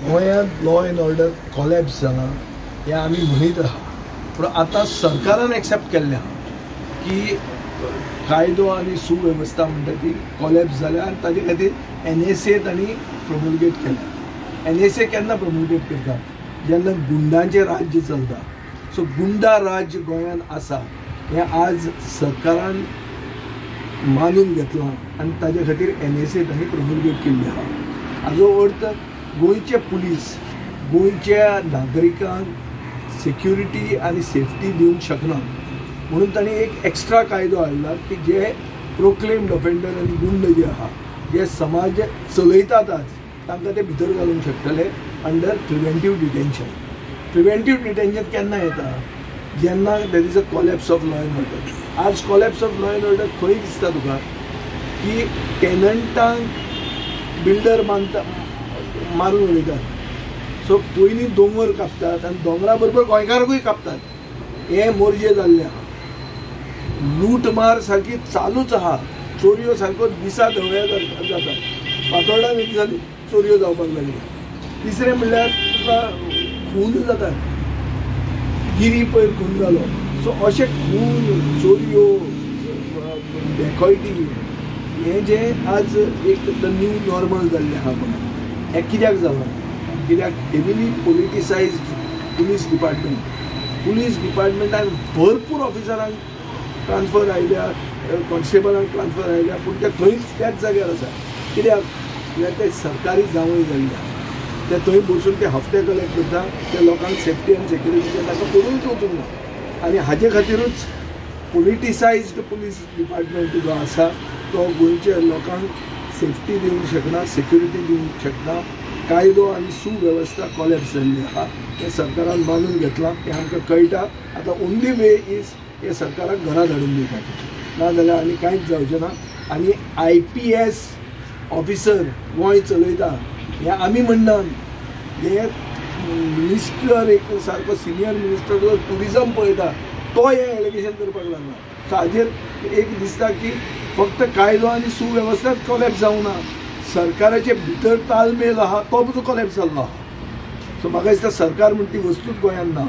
गोंयांत law and order collapse जाला हें आमी म्हणीत आहा, पूण आतां सरकारान एक्सेप्ट केल्लें आहा की कायदो आनी सुवेवस्था म्हणटा ती कॉलॅप्स जाल्या आनी ताजे खातीर NSA तांणी प्रोमुलगेट केल्या. NSA केन्ना प्रोमुलगेट करता? जेन्ना गुंडांचें राज्य चलता. सो गुंडा राज गोंयांत आसा हें आज सरकारान मानून घेतलां आनी ताजे खातीर NSA तांणी प्रोमुलगेट केल्ली आहा. हाजो अर्थ गोंयचे पुलीस गोंयच्या नागरिकांक सेक्युरिटी आनी सेफ्टी दिवंक शकना म्हणून तांणी एक एक्स्ट्रा कायदो हाडला की जे प्रोक्लेम्ड ऑफेंडर आनी गुंड जे आहा जे समाज चलयतात आज तांकां ते भितर घालूंक शकतले under preventive detention. Preventive detention केन्ना येता? जेन्ना there is a collapse of law and order. आज collapse of law and order खंय दिसता तुका की टेनंटांक बिल्डर मारून उडयतात. सो पयलीं दोंगर कापतात आनी दोंगरा बरोबर गोंयकारांकूय कापतात. हें मोर्जे जाल्लें आहा. लूटमार सारकी चालूच आहा. चोरयो सारको दिसा धवळ्या जातात. फातोर्डा दिसांनी चोरयो जावपाक लागल्या. तिसरें म्हणल्यार तुका खून जातात. गिरी पयर खून जालो. सो अशें खून चोरयो डेकॉयटी हें जें आज एक न्यू नॉर्मल जाल्लें आहा गोंयांत. हें कित्याक जालां? कित्याक हेविली पॉलिटिसायज्ड पुलीस डिपार्टमेंटान भरपूर ऑफिसरांक ट्रान्सफर आयल्या, कॉन्स्टेबलांक ट्रान्सफर आयल्या, पूण ते थंयच त्याच जाग्यार आसा. कित्याक ते सरकारी जावंय जाल्ले आहा. ते थंय बसून ते हफ्ते कलेक्ट करता. ते लोकांक सेफ्टी आनी सेक्युरिटीचे ताका करूनच वचूंक ना. आनी हाजे खातीरूच पॉलिटिसायज्ड पुलीस डिपार्टमेंट जो आसा तो गोंयच्या लोकांक सेफ्टी दिवंक शकना, सेक्युरिटी दिवंक शकना. कायदो आनी सुवेवस्था कॉलॅप्स जाल्ली आहा. हें सरकारान मानून घेतलां. हें आमकां कळटा. आतां ओन्ली वे इज हे सरकाराक घरा धाडून दिवपाचें, ना जाल्यार आनी कांयच जावचें ना. आनी IPS ऑफिसर गोंय चलयता हें आमी म्हणना. हे मिनिस्टर एक सारको सिनियर मिनिस्टर जो टुरिजम पळयता तो हें एलिगेशन करपाक लागला. सो हाजेर एक दिसता की फक्त कायदो आनी सुवेवस्थाच कॉलॅप्स जावं ना, सरकाराचे भितर तालमेल आहा तो कॉलॅप्स जाल्लो आहा. सो म्हाका दिसता सरकार म्हणटा ती वस्तूच गोंयांत ना.